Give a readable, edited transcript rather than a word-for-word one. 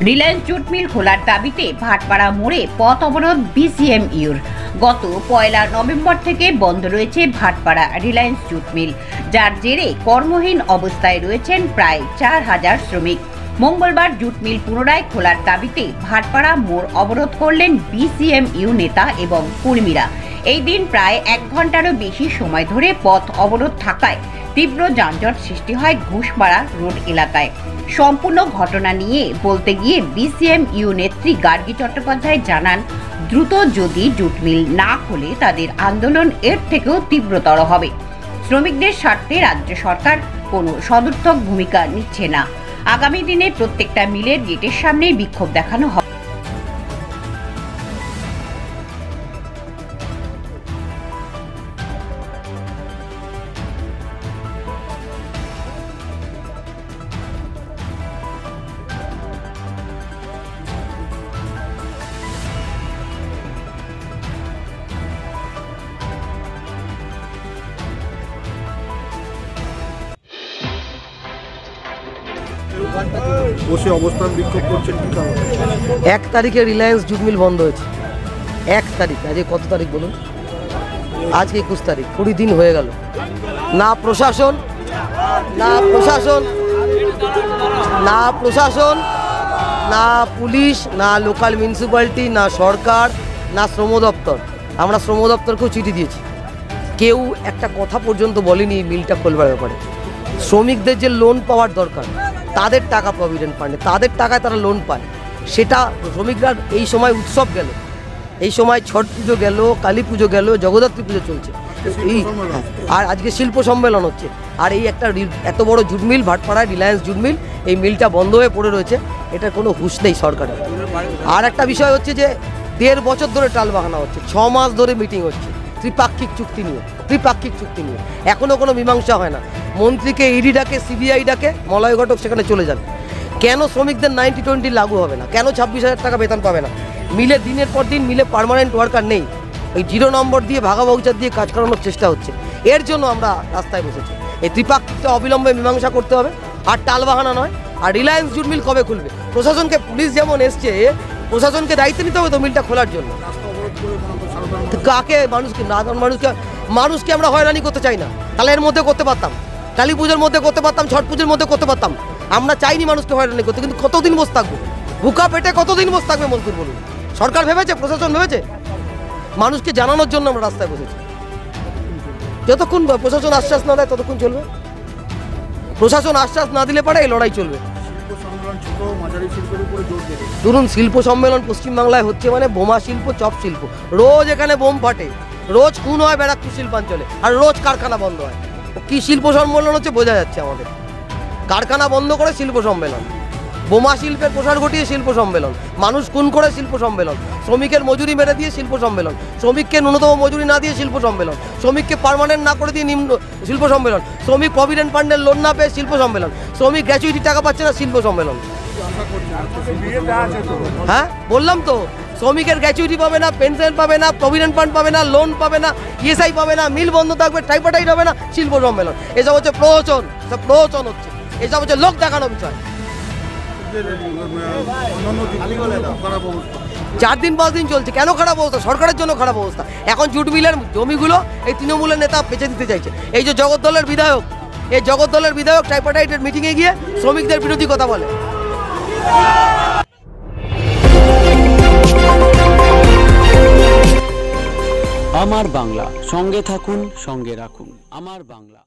Reliance jute মিল খোলার দাবিতে ভাটপাড়া মোড়ে পথ অবরোধ বিসিএমইউর। গত 1 নভেম্বর থেকে বন্ধ রয়েছে ভাটপাড়া রিলায়েন্স জুট মিল, যার জেরে কর্মহীন অবস্থায় রয়েছেন প্রায় 4000 শ্রমিক। মঙ্গলবার জুট মিল পুনরায় খোলার দাবিতে ভাটপাড়া মোড় অবরোধ করলেন বিসিএমইউ নেতা এবং কর্মীরা। এই দিন প্রায় 1 ঘন্টারও বেশি সময় ধরে পথ অবরোধ থাকায় তীব্র যানজট সৃষ্টি হয় ঘুষপাড়া রোড এলাকায়। সম্পূর্ণ ঘটনা নিয়ে বলতে গিয়ে বিসিএমইউ নেত্রী গার্গী চট্টোপাধ্যায় জানান, দ্রুত যদি জুট মিল না খোলে তাদের আন্দোলন এর থেকেও তীব্রতর হবে। শ্রমিকদের স্বার্থে রাজ্য সরকার কোনো সদর্থক ভূমিকা নিচ্ছে না। আগামী দিনে প্রত্যেকটা মিলের গেটের সামনে বিক্ষোভ দেখানো হবে। বসে অবস্থান বিক্ষোভ করছেন কি কারণে? 1 তারিখে রিলায়েন্স জুট মিল বন্ধ হয়েছে। 1 তারিখ, আজকে কত তারিখ বলুন? আজকে 21 তারিখ, 20 দিন হয়ে গেল। না প্রশাসন, না পুলিশ, না লোকাল মিউনিসিপ্যালিটি, না সরকার, না শ্রম দপ্তর। আমরা শ্রম দপ্তরকেও চিঠি দিয়েছি, কেউ একটা কথা পর্যন্ত বলেনি মিলটা খোলবার ব্যাপারে। শ্রমিকদের যে লোন পাওয়ার দরকার, তাদের টাকা প্রভিডেন্ট ফান্ডে, তাদের টাকায় তারা লোন পায়, সেটা শ্রমিকরা এই সময় উৎসব গেল, এই সময় ছট পুজো গেল, কালী পুজো গেল, জগদ্ধাত্রী পুজো চলছে, আর আজকে শিল্প সম্মেলন হচ্ছে, আর এই একটা এত বড় জুট মিল ভাটপাড়ায় রিলায়েন্স জুট মিল, এই মিলটা বন্ধ হয়ে পড়ে রয়েছে। এটা কোনো হুঁশ নেই সরকারের। আর একটা বিষয় হচ্ছে যে 1.5 বছর ধরে টাল বাহানা হচ্ছে, 6 মাস ধরে মিটিং হচ্ছে ত্রিপাক্ষিক চুক্তি নিয়ে, এখনও কোনো মীমাংসা হয় না। মন্ত্রীকে ইডি ডাকে, সিবিআই ডাকে, মলয় ঘটক সেখানে চলে যান। কেন শ্রমিকদের 90-20 লাগু হবে না? কেন 26,000 টাকা বেতন পাবে না? মিলে দিনের পর দিন মিলে পার্মানেন্ট ওয়ার্কার নেই, ওই 0 নম্বর দিয়ে ভাগাভাগিচার দিয়ে কাজ করানোর চেষ্টা হচ্ছে। এর জন্য আমরা রাস্তায় বসেছি। এই ত্রিপাক্ষিকটা অবিলম্বে মীমাংসা করতে হবে, আর টালবাহানা নয়। আর রিলায়েন্স জুট মিল কবে খুলবে? প্রশাসনকে, পুলিশ যেমন এসছে, প্রশাসনকে দায়িত্ব নিতে হবে তো মিলটা খোলার জন্য। কাকে? মানুষকে আমরা হয়রানি করতে চাই না। তাহলে এর মধ্যে করতে পারতাম, কালী পুজোর মধ্যে করতে পারতাম, ছট পুজোর মধ্যে করতে পারতাম। আমরা চাইনি মানুষকে হয়রানি করতে, কিন্তু কতদিন বসে থাকবো? ভুকা পেটে কতদিন বসে থাকবে মজদুর বলুন? সরকার ভেবেছে, প্রশাসন ভেবেছে? মানুষকে জানানোর জন্য আমরা রাস্তায় বসেছি। যতক্ষণ প্রশাসন আশ্বাস না দেয় ততক্ষণ চলবে। প্রশাসন আশ্বাস না দিলে পারে এই লড়াই চলবে। ধরুন, শিল্প সম্মেলন পশ্চিমবাংলায় হচ্ছে মানে বোমা শিল্প, চপ শিল্প, রোজ এখানে বোম ফাটে, রোজ খুন হয় ব্যারাকপুর শিল্পাঞ্চলে, আর রোজ কারখানা বন্ধ হয়। কি শিল্প সম্মেলন হচ্ছে বোঝা যাচ্ছে আমাদের। কারখানা বন্ধ করে শিল্প সম্মেলন, বোমা শিল্পের প্রসার ঘটিয়ে শিল্প সম্মেলন, মানুষ খুন করে শিল্প সম্মেলন, শ্রমিকের মজুরি মেরে দিয়ে শিল্প সম্মেলন, শ্রমিককে ন্যূনতম মজুরি না দিয়ে শিল্প সম্মেলন, শ্রমিককে পার্মানেন্ট না করে দিয়ে নিম্ন শিল্প সম্মেলন, শ্রমিক প্রভিডেন্ট ফান্ডের লোন না পেয়ে শিল্প সম্মেলন, শ্রমিক গ্র্যাচুইটি টাকা পাচ্ছে না, শিল্প সম্মেলন। হ্যাঁ, বললাম তো, শ্রমিকের গ্র্যাচুইটি পাবে না, পেনশন পাবে না, প্রভিডেন্ট ফান্ড পাবে না, লোন পাবে না, ইএসআই পাবে না, মিল বন্ধ থাকবে, টাইপাটাইট হবে না, শিল্প সম্মেলন। এসব হচ্ছে প্রহসন হচ্ছে, এসব হচ্ছে লোক দেখানো বিষয়। 4 দিন 5 দিন চলছে। কেন খারাপ অবস্থা? সরকারের জন্য খারাপ অবস্থা। এখন জুট মিলের জমিগুলো এই তৃণমূলের নেতা বেঁচে দিতে চাইছে। এই যে জগদ্দলের বিধায়ক টাইপাটাইটের মিটিংয়ে গিয়ে শ্রমিকদের বিরোধী কথা বলে। আমার বাংলা, সঙ্গে থাকুন, সঙ্গে রাখুন। আমার বাংলা।